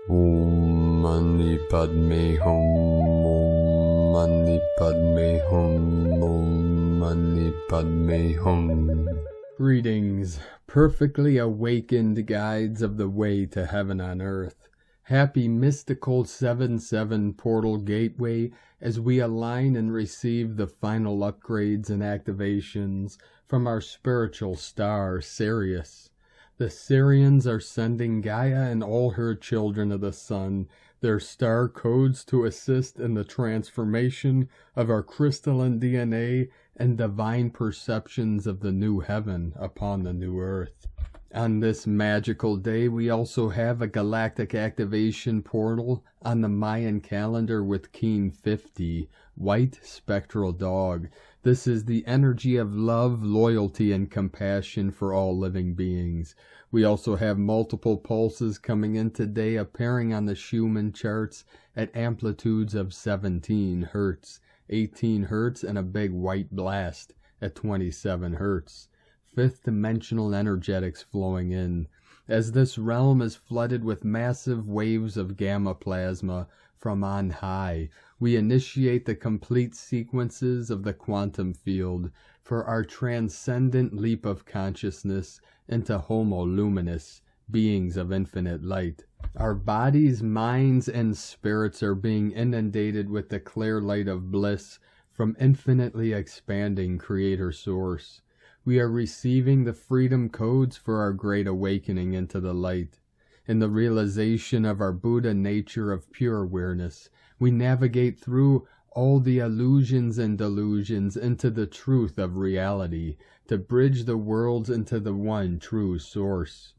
Om Mani Padme Hum, Om Mani Padme Hum, Om Mani Padme Hum. Greetings, perfectly awakened guides of the way to heaven on earth. Happy mystical 7-7 portal gateway as we align and receive the final upgrades and activations from our spiritual star, Sirius. The Sirians are sending Gaia and all her children of the sun their star codes to assist in the transformation of our crystalline DNA and divine perceptions of the new heaven upon the new earth. On this magical day, we also have a galactic activation portal on the Mayan calendar with Keen 50, white spectral dog. This is the energy of love, loyalty, and compassion for all living beings. We also have multiple pulses coming in today appearing on the Schumann charts at amplitudes of 17 Hertz, 18 Hertz, and a big white blast at 27 Hertz. Fifth dimensional energetics flowing in, as this realm is flooded with massive waves of gamma plasma from on high. We initiate the complete sequences of the quantum field for our transcendent leap of consciousness into Homo Luminous, beings of infinite light. Our bodies, minds, and spirits are being inundated with the clear light of bliss from infinitely expanding Creator Source. We are receiving the freedom codes for our great awakening into the light. In the realization of our Buddha nature of pure awareness, we navigate through all the illusions and delusions into the truth of reality, to bridge the worlds into the one true source.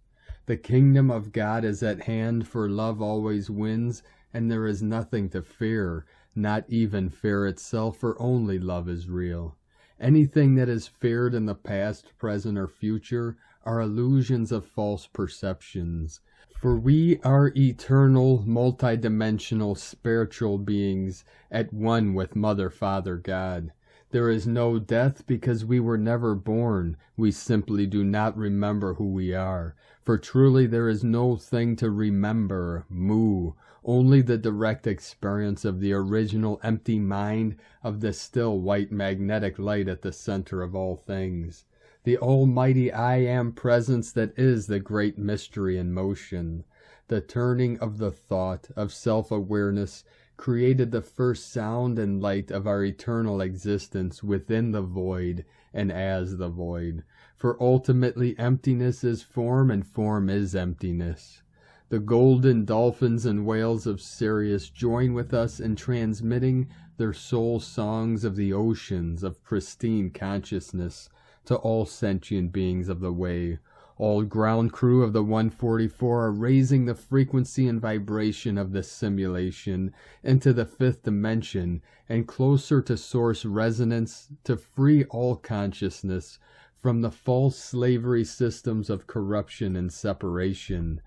The kingdom of God is at hand, for love always wins, and there is nothing to fear, not even fear itself, for only love is real. Anything that is feared in the past, present, or future are illusions of false perceptions. For we are eternal, multidimensional, spiritual beings at one with Mother, Father, God. There is no death because we were never born. We simply do not remember who we are. For truly there is no thing to remember, moo. Only the direct experience of the original empty mind of the still white magnetic light at the center of all things. The almighty I Am presence that is the great mystery in motion. The turning of the thought of self-awareness created the first sound and light of our eternal existence within the void and as the void. For ultimately emptiness is form and form is emptiness. The golden dolphins and whales of Sirius join with us in transmitting their soul songs of the oceans of pristine consciousness to all sentient beings of the way. All ground crew of the 144 are raising the frequency and vibration of this simulation into the fifth dimension and closer to source resonance to free all consciousness from the false slavery systems of corruption and separation.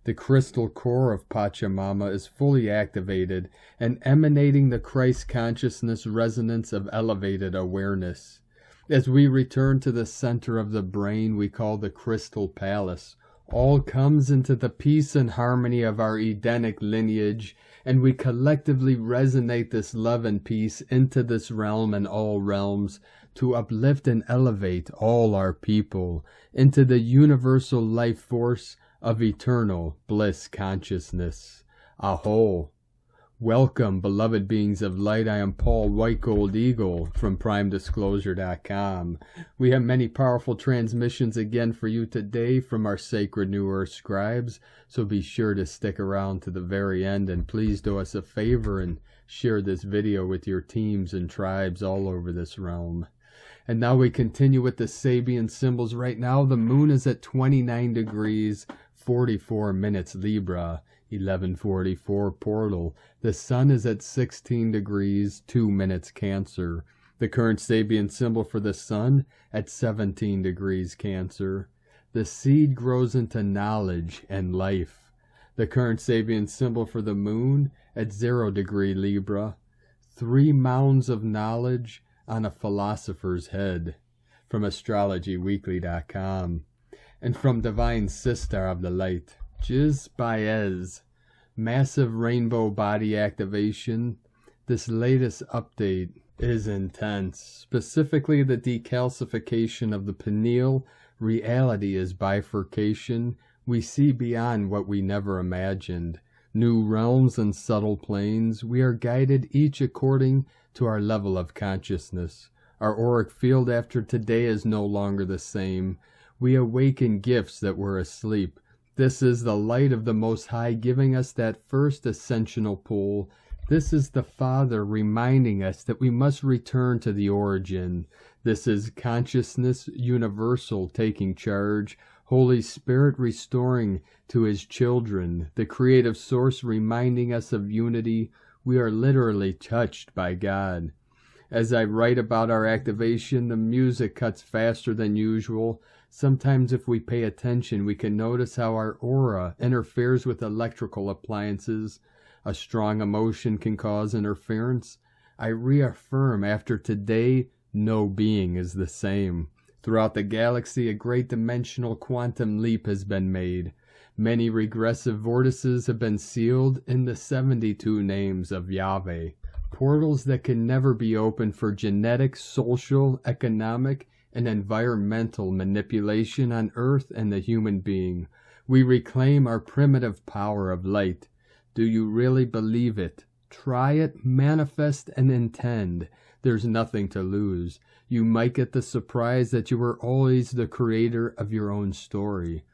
The crystal core of Pachamama is fully activated and emanating the Christ consciousness resonance of elevated awareness. As we return to the center of the brain we call the Crystal Palace, all comes into the peace and harmony of our Edenic lineage, and we collectively resonate this love and peace into this realm and all realms to uplift and elevate all our people into the universal life force of eternal bliss consciousness. Aho! Welcome, beloved beings of light. I am Paul White Gold Eagle from PrimeDisclosure.com. We have many powerful transmissions again for you today from our sacred New Earth scribes, so be sure to stick around to the very end, and please do us a favor and share this video with your teams and tribes all over this realm. And now we continue with the Sabian symbols. Right now the moon is at 29 degrees 44 minutes Libra, 1144 portal. The sun is at 16 degrees 2 minutes Cancer. The current Sabian symbol for the sun at 17 degrees Cancer. The seed grows into knowledge and life. The current Sabian symbol for the moon at 0 degree Libra. 3 mounds of knowledge on a philosopher's head. From AstrologyWeekly.com. And from Divine Sister of the Light, Jiz Baez, Massive rainbow body activation. This latest update is intense. Specifically, the decalcification of the pineal. Reality is bifurcation. We see beyond what we never imagined. New realms and subtle planes. We are guided each according to our level of consciousness. Our auric field after today is no longer the same. We awaken gifts that were asleep. This is the light of the Most High giving us that first ascensional pull. This is the Father reminding us that we must return to the origin. This is consciousness universal taking charge. Holy Spirit restoring to His children. The creative source reminding us of unity. We are literally touched by God. As I write about our activation, the music cuts faster than usual. Sometimes if we pay attention, we can notice how our aura interferes with electrical appliances. A strong emotion can cause interference. I reaffirm after today, no being is the same. Throughout the galaxy, a great dimensional quantum leap has been made. Many regressive vortices have been sealed in the 72 names of Yahweh. Portals that can never be opened for genetic, social, economic, and environmental manipulation on Earth and the human being. We reclaim our primitive power of light. Do you really believe it? Try it, manifest, and intend. There's nothing to lose. You might get the surprise that you were always the creator of your own story.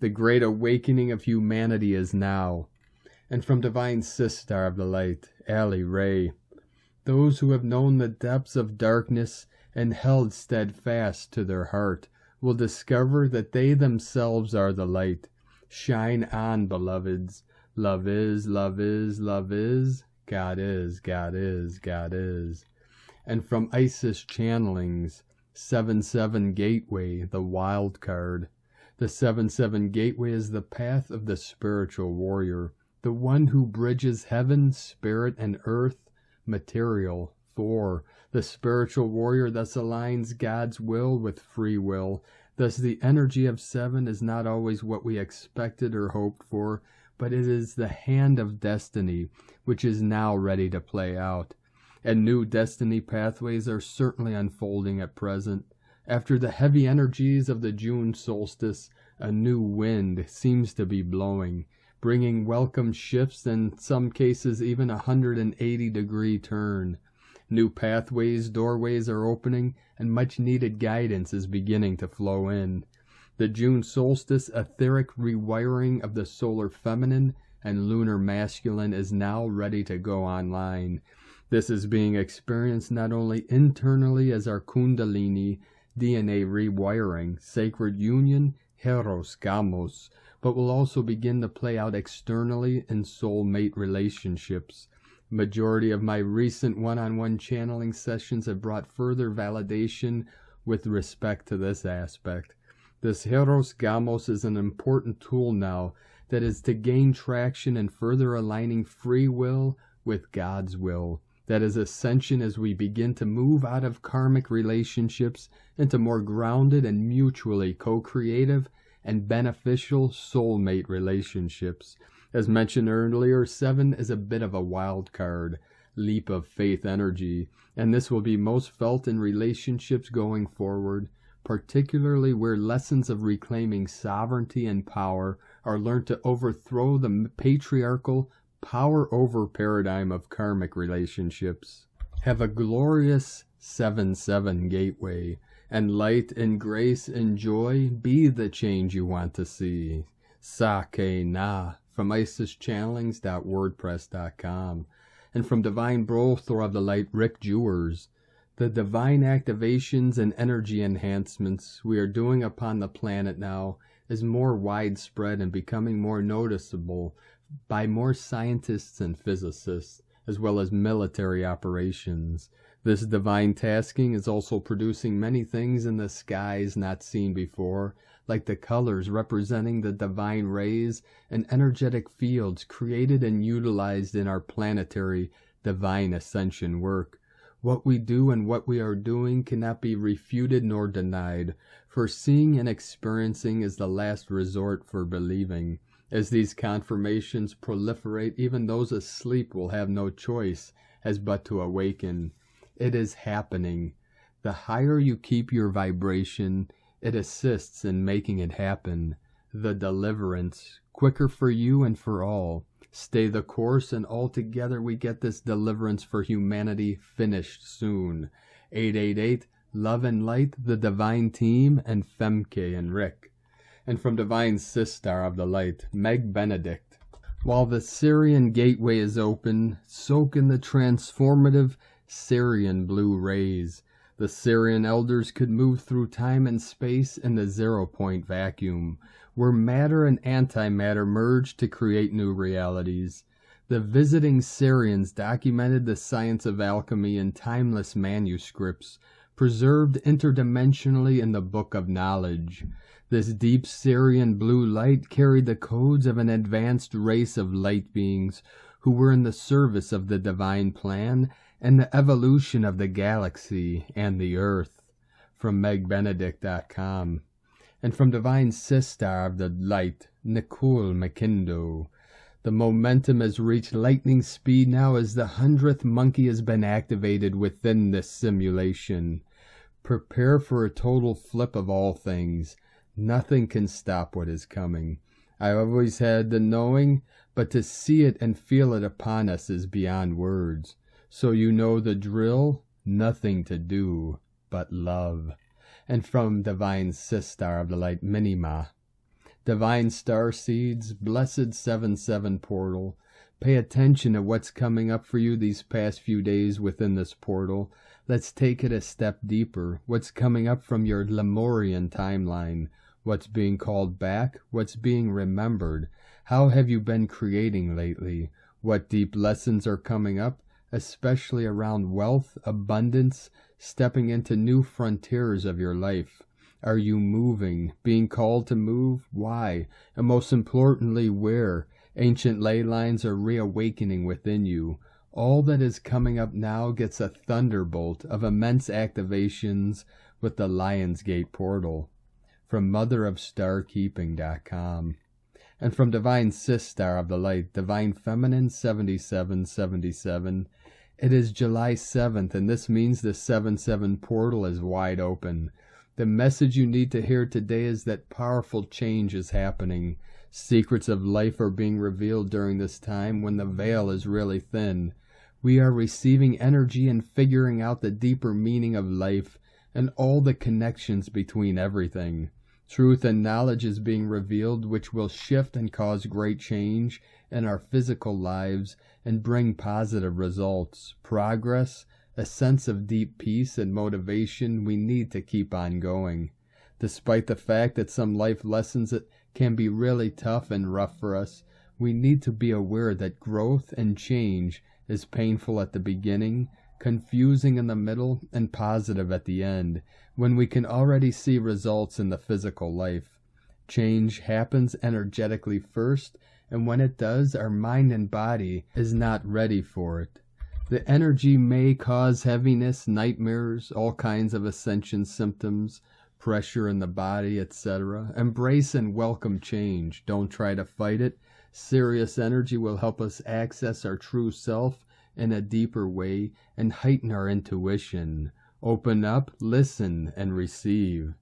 The great awakening of humanity is now. And from Divine Sistar of the Light, Ali Ray, those who have known the depths of darkness and held steadfast to their heart will discover that they themselves are the light. Shine on, beloveds. Love is, love is, love is. God is, God is, God is. And from Isis Channelings, 7-7 Gateway, the wild card. The 7-7 Gateway is the path of the spiritual warrior, the one who bridges heaven, spirit, and earth, material. 4. The spiritual warrior thus aligns God's will with free will. Thus the energy of 7 is not always what we expected or hoped for, but it is the hand of destiny, which is now ready to play out. And new destiny pathways are certainly unfolding at present. After the heavy energies of the June solstice, a new wind seems to be blowing, bringing welcome shifts and in some cases even a 180-degree turn. New pathways, doorways are opening, and much-needed guidance is beginning to flow in. The June solstice etheric rewiring of the solar feminine and lunar masculine is now ready to go online. This is being experienced not only internally as our Kundalini, DNA rewiring, sacred union, Heros Gamos, but will also begin to play out externally in soulmate relationships. Majority of my recent one-on-one channeling sessions have brought further validation with respect to this aspect. This Heros Gamos is an important tool now that is to gain traction in further aligning free will with God's will. That is Ascension as we begin to move out of karmic relationships into more grounded and mutually co-creative and beneficial soulmate relationships. As mentioned earlier, 7 is a bit of a wild card, leap of faith energy, and this will be most felt in relationships going forward, particularly where lessons of reclaiming sovereignty and power are learned to overthrow the patriarchal power over paradigm of karmic relationships. Have a glorious 7-7 gateway, and light and grace and joy be the change you want to see. Sake na from IsisChannelings.wordpress.com, and from Divine Brothor of the Light Rick Jewers. The divine activations and energy enhancements we are doing upon the planet now is more widespread and becoming more noticeable by more scientists and physicists, as well as military operations. This divine tasking is also producing many things in the skies not seen before, like the colors representing the divine rays and energetic fields created and utilized in our planetary divine ascension work. What we do and what we are doing cannot be refuted nor denied, for seeing and experiencing is the last resort for believing. As these confirmations proliferate, even those asleep will have no choice as but to awaken. It is happening. The higher you keep your vibration, it assists in making it happen. The deliverance, quicker for you and for all. Stay the course, and altogether we get this deliverance for humanity finished soon. 888, Love and Light, the Divine Team, and Femke and Rick. And from Divine Sister of the Light, Meg Benedict. While the Sirian gateway is open, soak in the transformative Sirian blue rays. The Sirian elders could move through time and space in the 0-point vacuum, where matter and antimatter merge to create new realities. The visiting Sirians documented the science of alchemy in timeless manuscripts, preserved interdimensionally in the Book of Knowledge. This deep Sirian blue light carried the codes of an advanced race of light beings who were in the service of the divine plan and the evolution of the galaxy and the earth. From megbenedict.com. And from Divine Sister of the Light, Nicole McKindo. The momentum has reached lightning speed now as the 100th monkey has been activated within this simulation. Prepare for a total flip of all things. Nothing can stop what is coming. I always had the knowing, but to see it and feel it upon us is beyond words. So you know the drill, nothing to do but love. And from Divine Sister of the Light, Minima. Divine Star Seeds, Blessed 7-7 Portal. Pay attention to what's coming up for you these past few days within this portal. Let's take it a step deeper. What's coming up from your Lemurian timeline? What's being called back? What's being remembered? How have you been creating lately? What deep lessons are coming up, especially around wealth, abundance, stepping into new frontiers of your life? Are you moving? Being called to move? Why? And most importantly, where? Ancient ley lines are reawakening within you. All that is coming up now gets a thunderbolt of immense activations with the Lionsgate portal. From motherofstarkeeping.com. And from Divine Sister of the Light, Divine Feminine 7777. It is July 7th, and this means the 7-7 portal is wide open. The message you need to hear today is that powerful change is happening. Secrets of life are being revealed during this time when the veil is really thin. We are receiving energy and figuring out the deeper meaning of life and all the connections between everything. Truth and knowledge is being revealed, which will shift and cause great change in our physical lives and bring positive results, progress, a sense of deep peace and motivation we need to keep on going. Despite the fact that some life lessons can be really tough and rough for us, we need to be aware that growth and change is painful at the beginning, confusing in the middle, and positive at the end, when we can already see results in the physical life. Change happens energetically first, and when it does, our mind and body is not ready for it. The energy may cause heaviness, nightmares, all kinds of ascension symptoms, pressure in the body, etc. Embrace and welcome change. Don't try to fight it. Sirius energy will help us access our true self in a deeper way and heighten our intuition. Open up, listen, and receive.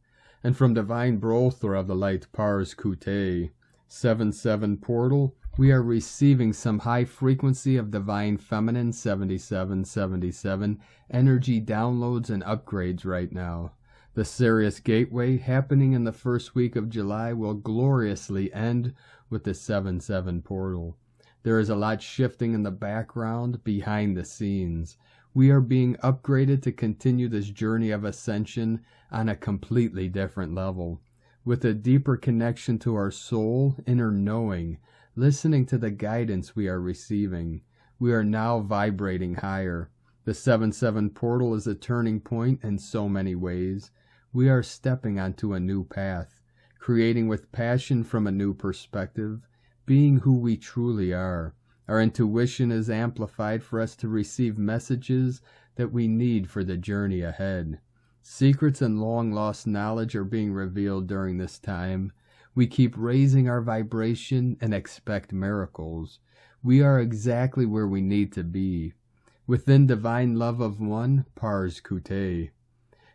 And from Divine Brother of the Light, Pars Kute, 7-7 Portal, we are receiving some high frequency of Divine Feminine 7777 energy downloads and upgrades right now. The Sirius Gateway, happening in the first week of July, will gloriously end with the 7-7 Portal. There is a lot shifting in the background, behind the scenes. We are being upgraded to continue this journey of ascension on a completely different level, with a deeper connection to our soul, inner knowing, listening to the guidance we are receiving. We are now vibrating higher. The 7-7 portal is a turning point in so many ways. We are stepping onto a new path, creating with passion from a new perspective, being who we truly are. Our intuition is amplified for us to receive messages that we need for the journey ahead. Secrets and long-lost knowledge are being revealed during this time. We keep raising our vibration and expect miracles. We are exactly where we need to be. Within divine love of one, Pars Kute.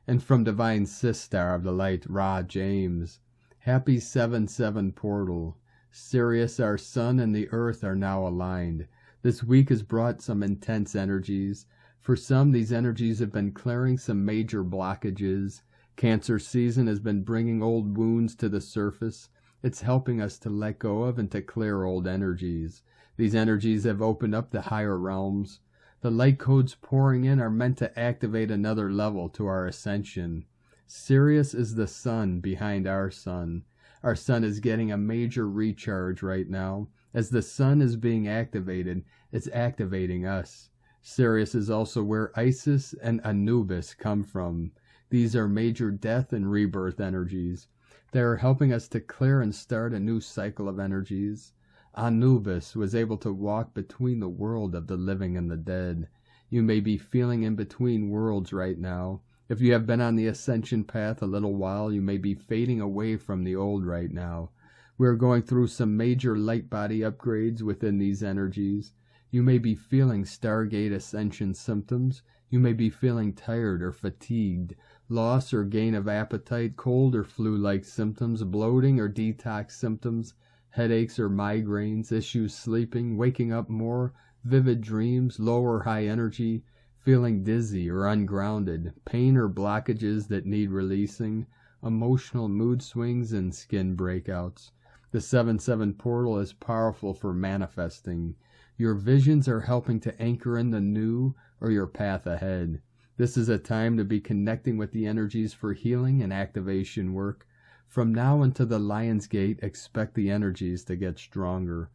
And from divine Sistar of the Light, Ra James. Happy 7-7 portal. Sirius, our sun, and the earth are now aligned. This week has brought some intense energies. For some, these energies have been clearing some major blockages. Cancer season has been bringing old wounds to the surface. It's helping us to let go of and to clear old energies. These energies have opened up the higher realms. The light codes pouring in are meant to activate another level to our ascension. Sirius is the sun behind our sun. Our sun is getting a major recharge right now. As the sun is being activated, it's activating us. Sirius is also where Isis and Anubis come from. These are major death and rebirth energies. They are helping us to clear and start a new cycle of energies. Anubis was able to walk between the world of the living and the dead. You may be feeling in between worlds right now. If you have been on the ascension path a little while, you may be fading away from the old right now. We are going through some major light body upgrades within these energies. You may be feeling Stargate Ascension symptoms. You may be feeling tired or fatigued, loss or gain of appetite, cold or flu-like symptoms, bloating or detox symptoms, headaches or migraines, issues sleeping, waking up more, vivid dreams, low or high energy, feeling dizzy or ungrounded, pain or blockages that need releasing, emotional mood swings, and skin breakouts. The 7-7 portal is powerful for manifesting. Your visions are helping to anchor in the new or your path ahead. This is a time to be connecting with the energies for healing and activation work. From now until the Lion's Gate, expect the energies to get stronger.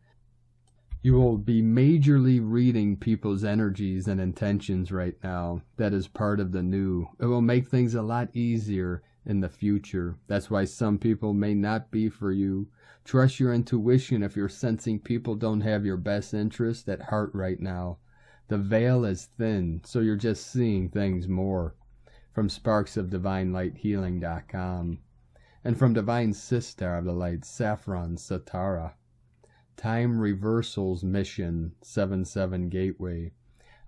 You will be majorly reading people's energies and intentions right now. That is part of the new. It will make things a lot easier in the future. That's why some people may not be for you. Trust your intuition if you're sensing people don't have your best interest at heart right now. The veil is thin, so you're just seeing things more. From sparksofdivinelighthealing.com. And from Divine Sister of the Light, Saffron Satara. Time Reversals Mission 7-7 Gateway.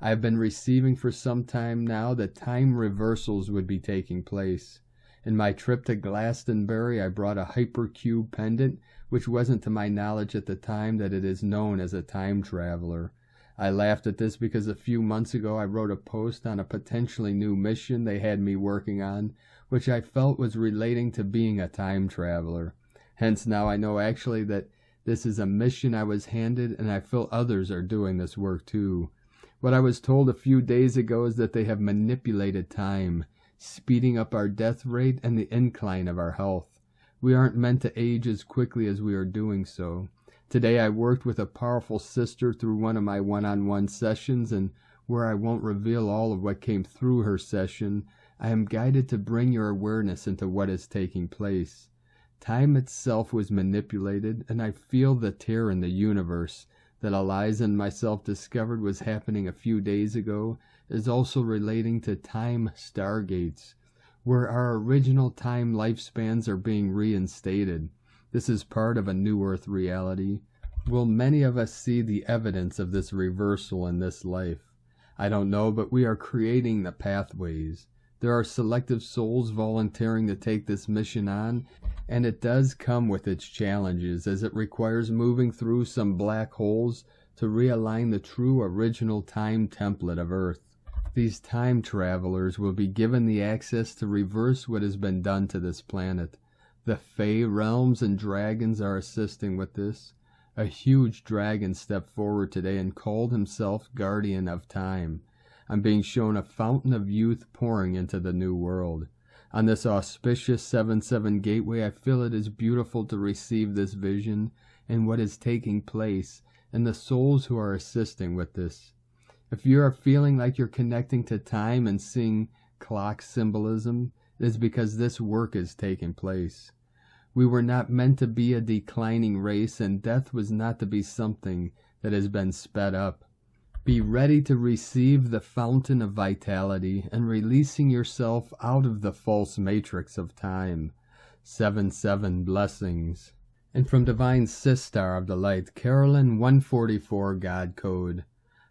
I have been receiving for some time now that time reversals would be taking place. In my trip to Glastonbury, I brought a hypercube pendant, which wasn't to my knowledge at the time that it is known as a time traveler. I laughed at this because a few months ago I wrote a post on a potentially new mission they had me working on, which I felt was relating to being a time traveler. Hence now I know actually that this is a mission I was handed, and I feel others are doing this work too. What I was told a few days ago is that they have manipulated time, speeding up our death rate and the incline of our health. We aren't meant to age as quickly as we are doing so. Today I worked with a powerful sister through one of my one-on-one sessions, and where I won't reveal all of what came through her session, I am guided to bring your awareness into what is taking place. Time itself was manipulated, and I feel the tear in the universe that Eliza and myself discovered was happening a few days ago is also relating to time stargates, where our original time lifespans are being reinstated. This is part of a new earth reality. Will many of us see the evidence of this reversal in this life? I don't know, but we are creating the pathways. There are selective souls volunteering to take this mission on, and it does come with its challenges, as it requires moving through some black holes to realign the true original time template of Earth. These time travelers will be given the access to reverse what has been done to this planet. The Fae realms and dragons are assisting with this. A huge dragon stepped forward today and called himself Guardian of Time. I'm being shown a fountain of youth pouring into the new world. On this auspicious 7-7 gateway, I feel it is beautiful to receive this vision and what is taking place, and the souls who are assisting with this. If you are feeling like you're connecting to time and seeing clock symbolism, it is because this work is taking place. We were not meant to be a declining race, and death was not to be something that has been sped up. Be ready to receive the fountain of vitality and releasing yourself out of the false matrix of time. 7-7 blessings. And from Divine Sistar of the Light, Carolyn 144 God Code.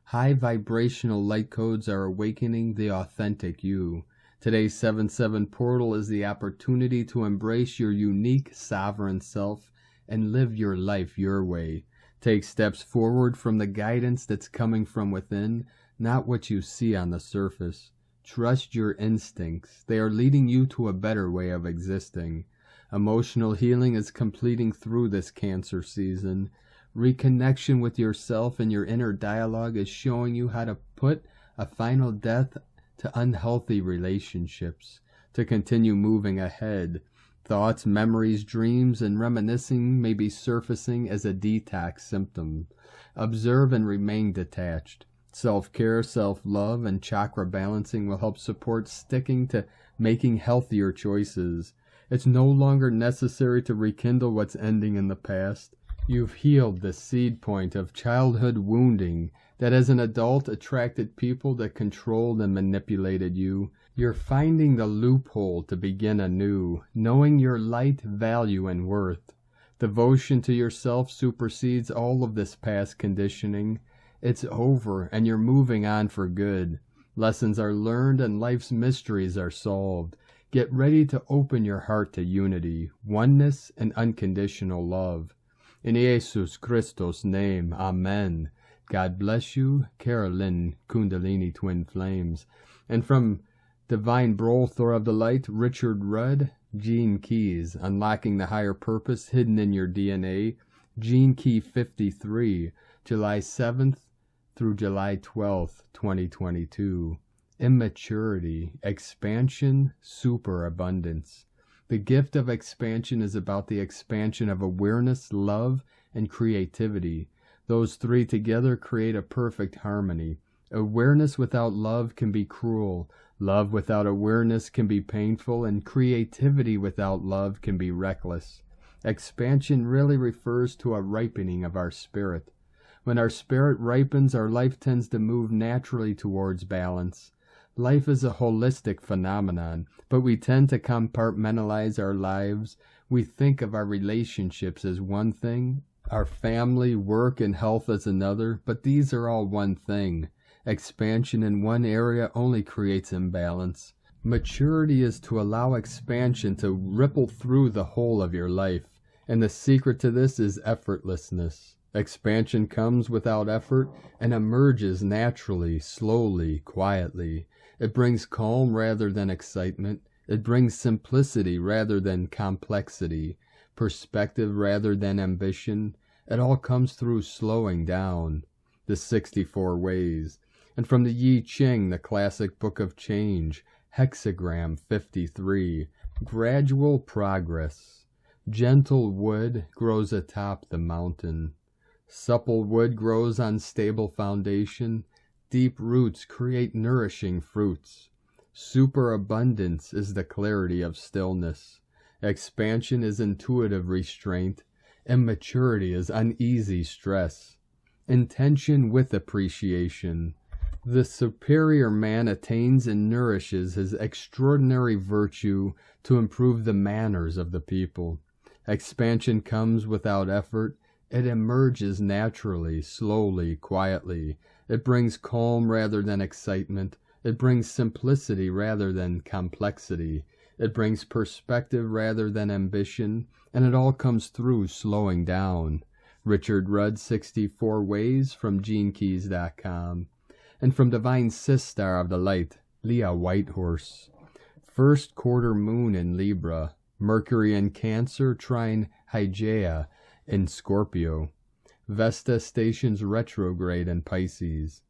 High vibrational light codes are awakening the authentic you. Today's 7-7 portal is the opportunity to embrace your unique sovereign self and live your life your way. Take steps forward from the guidance that's coming from within, not what you see on the surface. Trust your instincts. They are leading you to a better way of existing. Emotional healing is completing through this Cancer season. Reconnection with yourself and your inner dialogue is showing you how to put a final death to unhealthy relationships, to continue moving ahead. Thoughts, memories, dreams, and reminiscing may be surfacing as a detox symptom. Observe and remain detached. Self-care, self-love, and chakra balancing will help support sticking to making healthier choices. It's no longer necessary to rekindle what's ending in the past. You've healed the seed point of childhood wounding that as an adult attracted people that controlled and manipulated you. You're finding the loophole to begin anew, knowing your light, value, and worth. Devotion to yourself supersedes all of this past conditioning. It's over, and you're moving on for good. Lessons are learned and life's mysteries are solved. Get ready to open your heart to unity, oneness, and unconditional love. In Jesus Christos' name, Amen. God bless you, Carolyn, Kundalini Twin Flames. And from Divine Brolthor of the Light, Richard Rudd, Gene Keys, Unlocking the Higher Purpose Hidden in Your DNA, Gene Key 53, July 7th through July 12th, 2022. Immaturity, expansion, superabundance. The gift of expansion is about the expansion of awareness, love, and creativity. Those three together create a perfect harmony. Awareness without love can be cruel. Love without awareness can be painful, and creativity without love can be reckless. Expansion really refers to a ripening of our spirit. When our spirit ripens, our life tends to move naturally towards balance. Life is a holistic phenomenon, but we tend to compartmentalize our lives. We think of our relationships as one thing, our family, work, and health as another, but these are all one thing. Expansion in one area only creates imbalance. Maturity is to allow expansion to ripple through the whole of your life, and the secret to this is effortlessness. Expansion comes without effort and emerges naturally, slowly, quietly. It brings calm rather than excitement. It brings simplicity rather than complexity, perspective rather than ambition. It all comes through slowing down. The 64 Ways. And from the Yi Ching, the classic book of change, hexagram 53, gradual progress. Gentle wood grows atop the mountain. Supple wood grows on stable foundation. Deep roots create nourishing fruits. Superabundance is the clarity of stillness. Expansion is intuitive restraint. Immaturity is uneasy stress. Intention with appreciation. The superior man attains and nourishes his extraordinary virtue to improve the manners of the people. Expansion comes without effort. It emerges naturally, slowly, quietly. It brings calm rather than excitement. It brings simplicity rather than complexity. It brings perspective rather than ambition, and it all comes through slowing down. Richard Rudd, 64 Ways, from GeneKeys.com. And from Divine Sistar of the Light, Leah Whitehorse. First quarter moon in Libra, Mercury in Cancer, trine Hygeia in Scorpio. Vesta stations retrograde in Pisces.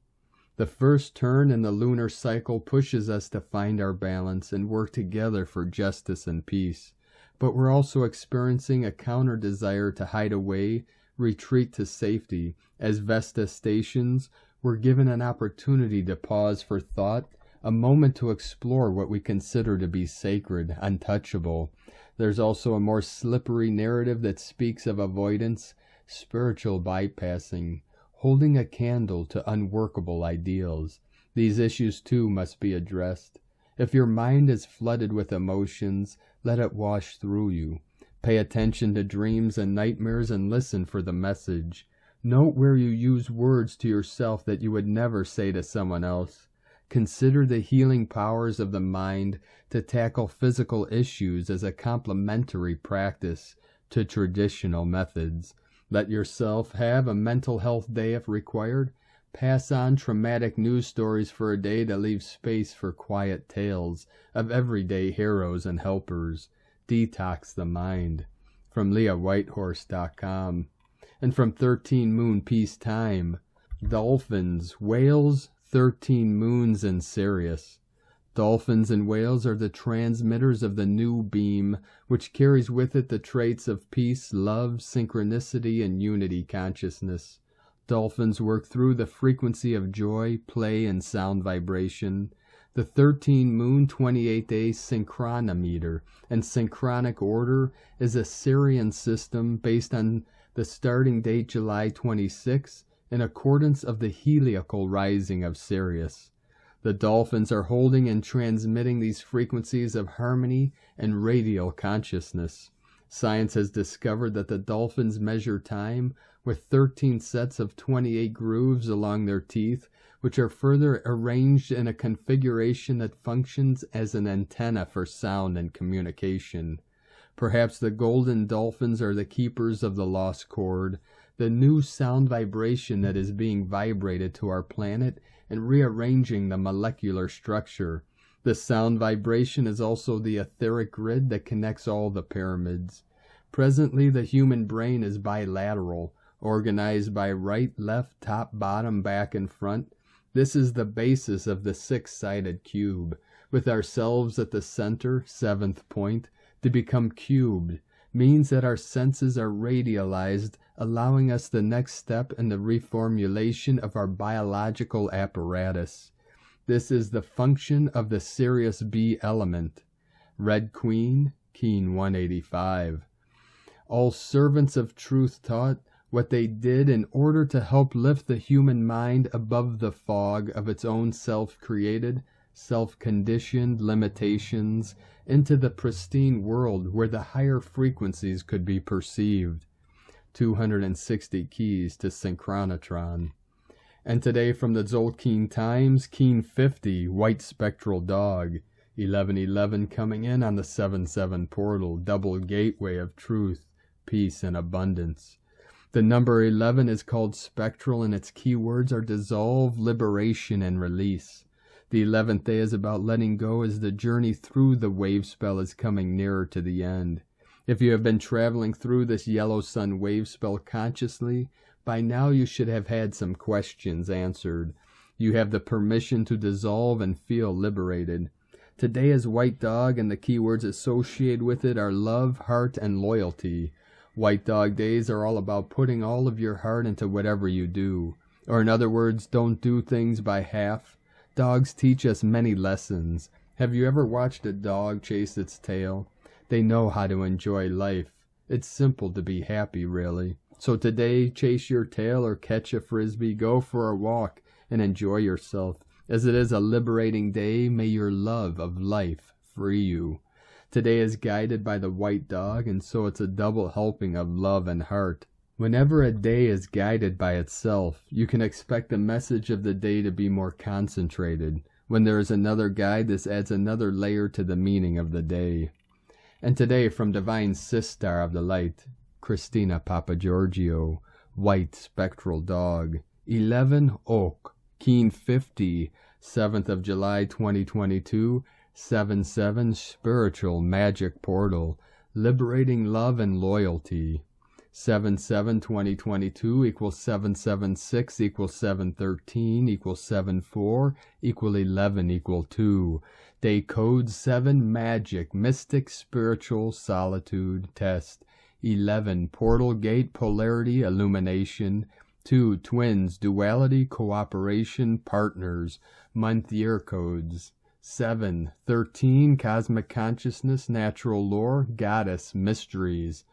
The first turn in the lunar cycle pushes us to find our balance and work together for justice and peace. But we're also experiencing a counter desire to hide away, retreat to safety. As Vesta stations, we're given an opportunity to pause for thought, a moment to explore what we consider to be sacred, untouchable. There's also a more slippery narrative that speaks of avoidance, spiritual bypassing, holding a candle to unworkable ideals. These issues too must be addressed. If your mind is flooded with emotions, let it wash through you. Pay attention to dreams and nightmares and listen for the message. Note where you use words to yourself that you would never say to someone else. Consider the healing powers of the mind to tackle physical issues as a complementary practice to traditional methods. Let yourself have a mental health day if required. Pass on traumatic news stories for a day to leave space for quiet tales of everyday heroes and helpers. Detox the mind. From LeahWhitehorse.com. And from 13 Moon Peace Time. Dolphins, whales, 13 moons in Sirius. Dolphins and whales are the transmitters of the new beam, which carries with it the traits of peace, love, synchronicity, and unity consciousness. Dolphins work through the frequency of joy, play, and sound vibration. The 13 Moon 28-day synchronometer and synchronic order is a Sirian system based on the starting date July 26, in accordance of the heliacal rising of Sirius. The dolphins are holding and transmitting these frequencies of harmony and radial consciousness. Science has discovered that the dolphins measure time with 13 sets of 28 grooves along their teeth, which are further arranged in a configuration that functions as an antenna for sound and communication. Perhaps the golden dolphins are the keepers of the lost chord, the new sound vibration that is being vibrated to our planet and rearranging the molecular structure. The sound vibration is also the etheric grid that connects all the pyramids. Presently, the human brain is bilateral, organized by right, left, top, bottom, back, and front. This is the basis of the six-sided cube, with ourselves at the center, seventh point. To become cubed means that our senses are radialized, allowing us the next step in the reformulation of our biological apparatus. This is the function of the Sirius B element. Red Queen, Keen 185. All servants of truth taught what they did in order to help lift the human mind above the fog of its own self-created, self-conditioned limitations into the pristine world where the higher frequencies could be perceived. 260 keys to Synchronotron. And today from the Zolkeen Times, Keen 50, White Spectral Dog. 1111 coming in on the 7-7 portal, double gateway of truth, peace, and abundance. The number 11 is called Spectral, and its keywords are dissolve, liberation, and release. The 11th day is about letting go as the journey through the wave spell is coming nearer to the end. If you have been traveling through this yellow sun wave spell consciously, by now you should have had some questions answered. You have the permission to dissolve and feel liberated. Today is White Dog, and the keywords associated with it are love, heart, and loyalty. White Dog days are all about putting all of your heart into whatever you do. Or in other words, don't do things by half. Dogs teach us many lessons. Have you ever watched a dog chase its tail? They know how to enjoy life. It's simple to be happy, really. So today, chase your tail or catch a frisbee, go for a walk, and enjoy yourself. As it is a liberating day, may your love of life free you. Today is guided by the white dog, and so it's a double helping of love and heart. Whenever a day is guided by itself, you can expect the message of the day to be more concentrated. When there is another guide, this adds another layer to the meaning of the day. And today, from Divine Sistar of the Light, Christina Papagiorgio, White Spectral Dog, 11 Oak, Keen 50, 7th of July 2022, 7-7 Spiritual Magic Portal, Liberating Love and Loyalty. 7-7-2022 equals 7-7-6 equals 7-13 equals 7-4 equal 11 equal 2. Day code 7 Magic Mystic Spiritual Solitude Test. 11 Portal Gate Polarity Illumination. 2 Twins Duality Cooperation Partners. Month Year Codes. 7-13 Cosmic Consciousness Natural Lore Goddess Mysteries.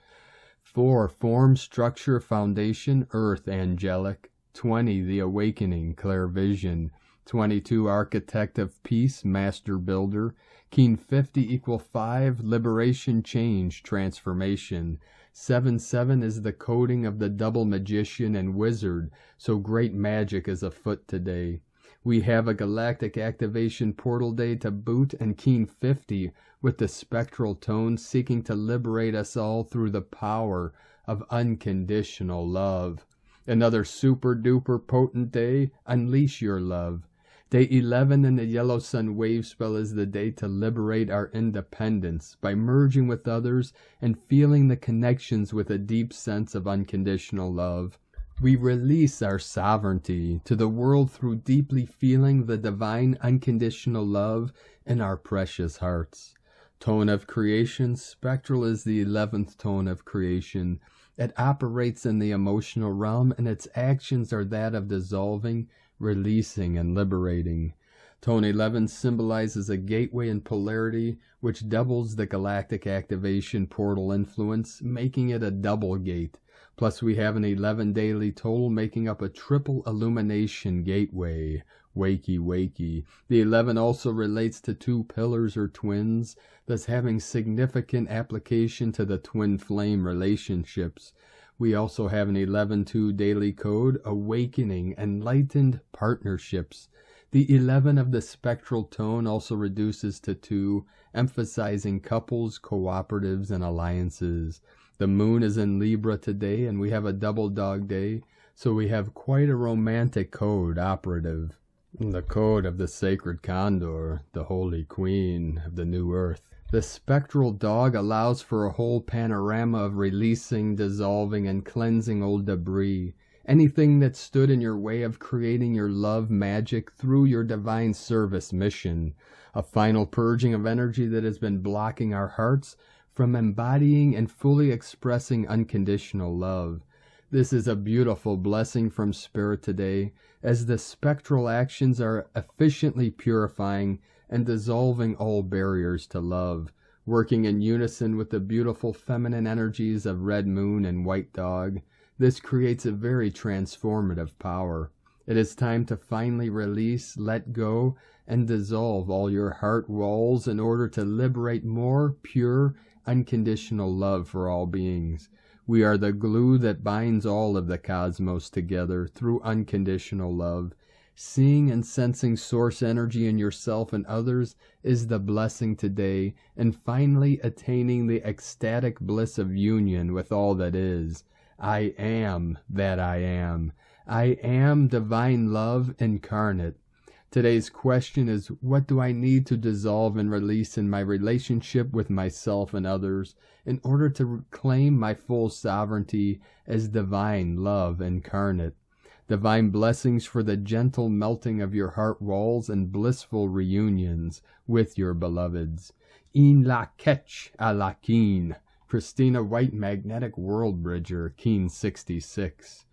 4 Form, Structure, Foundation, Earth, Angelic. 20 The Awakening, Clairvision. 22 Architect of Peace, Master Builder. Keen 50 equal 5, Liberation, Change, Transformation. 7-7 is the coding of the double magician and wizard, so great magic is afoot today. We have a galactic activation portal day to boot, and Keen 50 with the spectral tone seeking to liberate us all through the power of unconditional love. Another super duper potent day, unleash your love. Day 11 in the Yellow Sun wave spell is the day to liberate our independence by merging with others and feeling the connections with a deep sense of unconditional love. We release our sovereignty to the world through deeply feeling the divine unconditional love in our precious hearts. Tone of creation, Spectral is the 11th tone of creation. It operates in the emotional realm, and its actions are that of dissolving, releasing, and liberating. Tone 11 symbolizes a gateway in polarity, which doubles the galactic activation portal influence, making it a double gate. Plus we have an 11 daily total, making up a triple illumination gateway. Wakey, wakey. The 11 also relates to two pillars or twins, thus having significant application to the twin flame relationships. We also have an 11-2 daily code, Awakening, Enlightened Partnerships. The 11 of the spectral tone also reduces to 2, emphasizing couples, cooperatives, and alliances. The moon is in Libra today, and we have a double dog day, so we have quite a romantic code operative. The code of the sacred Condor, the holy queen of the new earth. The spectral dog allows for a whole panorama of releasing, dissolving, and cleansing old debris. Anything that stood in your way of creating your love magic through your divine service mission. A final purging of energy that has been blocking our hearts from embodying and fully expressing unconditional love. This is a beautiful blessing from Spirit today, as the spectral actions are efficiently purifying and dissolving all barriers to love, working in unison with the beautiful feminine energies of Red Moon and White Dog. This creates a very transformative power. It is time to finally release, let go, and dissolve all your heart walls in order to liberate more pure, unconditional love for all beings. We are the glue that binds all of the cosmos together through unconditional love. Seeing and sensing source energy in yourself and others is the blessing today, and finally attaining the ecstatic bliss of union with all that is. I am that I am. I am divine love incarnate. Today's question is, what do I need to dissolve and release in my relationship with myself and others in order to claim my full sovereignty as divine love incarnate? Divine blessings for the gentle melting of your heart walls and blissful reunions with your beloveds. In la ketch a la keen. Christina White, Magnetic World Bridger, Keen 66.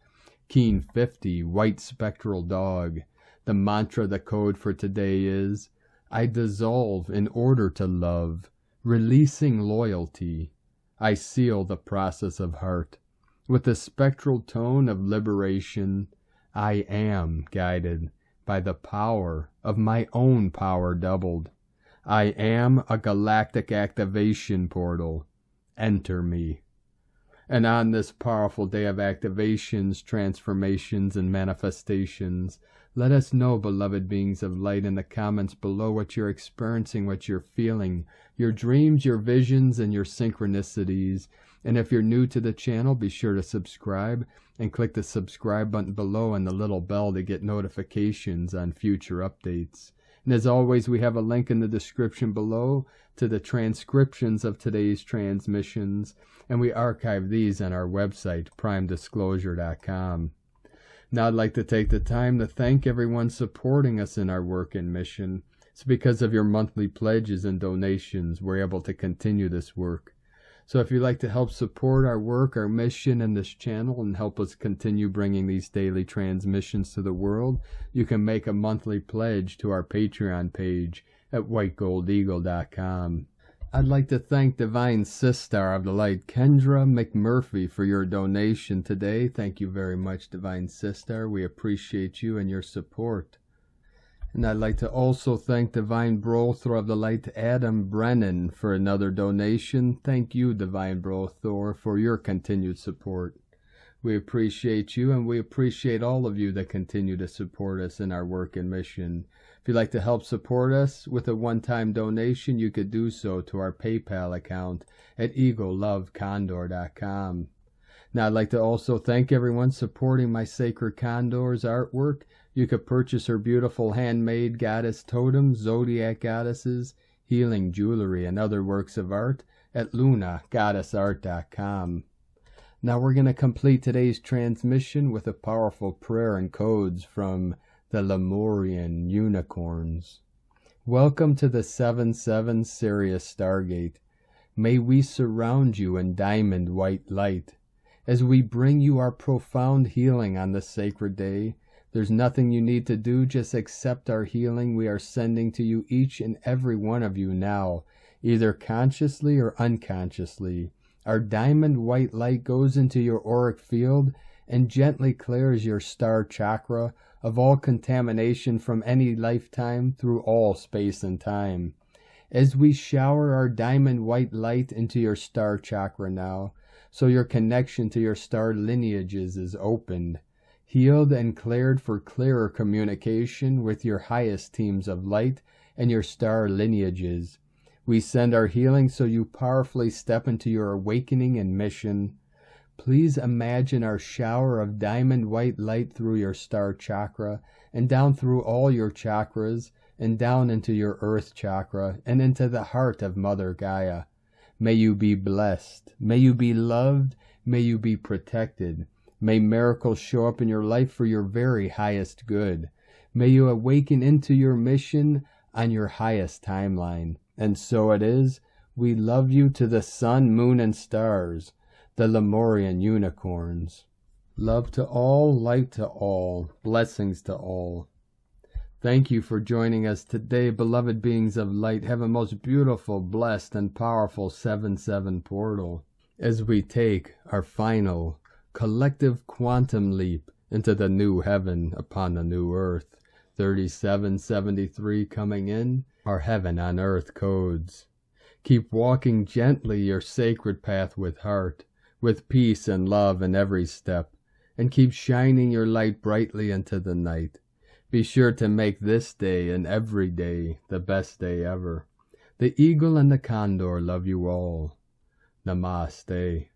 Keen 50, White Spectral Dog. The mantra, the code for today is, I dissolve in order to love, releasing loyalty. I seal the process of heart. With the spectral tone of liberation, I am guided by the power of my own power doubled. I am a galactic activation portal. Enter me. And on this powerful day of activations, transformations, and manifestations, let us know, beloved beings of light, in the comments below what you're experiencing, what you're feeling, your dreams, your visions, and your synchronicities. And if you're new to the channel, be sure to subscribe and click the subscribe button below and the little bell to get notifications on future updates. And as always, we have a link in the description below to the transcriptions of today's transmissions, and we archive these on our website, primedisclosure.com. Now I'd like to take the time to thank everyone supporting us in our work and mission. It's because of your monthly pledges and donations we're able to continue this work. So if you'd like to help support our work, our mission, and this channel, and help us continue bringing these daily transmissions to the world, you can make a monthly pledge to our Patreon page at whitegoldeagle.com. I'd like to thank Divine Sistar of the Light, Kendra McMurphy, for your donation today. Thank you very much, Divine Sistar. We appreciate you and your support. And I'd like to also thank Divine Brothor of the Light Adam Brennan for another donation. Thank you, Divine Brothor, for your continued support. We appreciate you, and we appreciate all of you that continue to support us in our work and mission. If you'd like to help support us with a one-time donation, you could do so to our PayPal account at egolovecondor.com. Now, I'd like to also thank everyone supporting my Sacred Condor's artwork. You could purchase her beautiful handmade goddess totems, zodiac goddesses, healing jewelry, and other works of art at lunagoddessart.com. Now we're going to complete today's transmission with a powerful prayer and codes from the Lemurian unicorns. Welcome to the 7-7 Sirius Stargate. May we surround you in diamond white light. As we bring you our profound healing on this sacred day, there's nothing you need to do, just accept our healing we are sending to you, each and every one of you now, either consciously or unconsciously. Our diamond white light goes into your auric field and gently clears your star chakra of all contamination from any lifetime through all space and time. As we shower our diamond white light into your star chakra now, so your connection to your star lineages is opened, healed and cleared for clearer communication with your highest teams of light and your star lineages. We send our healing so you powerfully step into your awakening and mission. Please imagine our shower of diamond white light through your star chakra and down through all your chakras and down into your earth chakra and into the heart of Mother Gaia. May you be blessed. May you be loved. May you be protected. May miracles show up in your life for your very highest good. May you awaken into your mission on your highest timeline. And so it is. We love you to the sun, moon, and stars, the Lemurian unicorns. Love to all, light to all, blessings to all. Thank you for joining us today, beloved beings of light. Have a most beautiful, blessed, and powerful 7-7 portal as we take our final collective quantum leap into the new heaven upon the new earth. 3773 coming in, our heaven on earth codes. Keep walking gently your sacred path with heart, with peace and love in every step, and keep shining your light brightly into the night. Be sure to make this day and every day the best day ever. The eagle and the condor love you all. Namaste.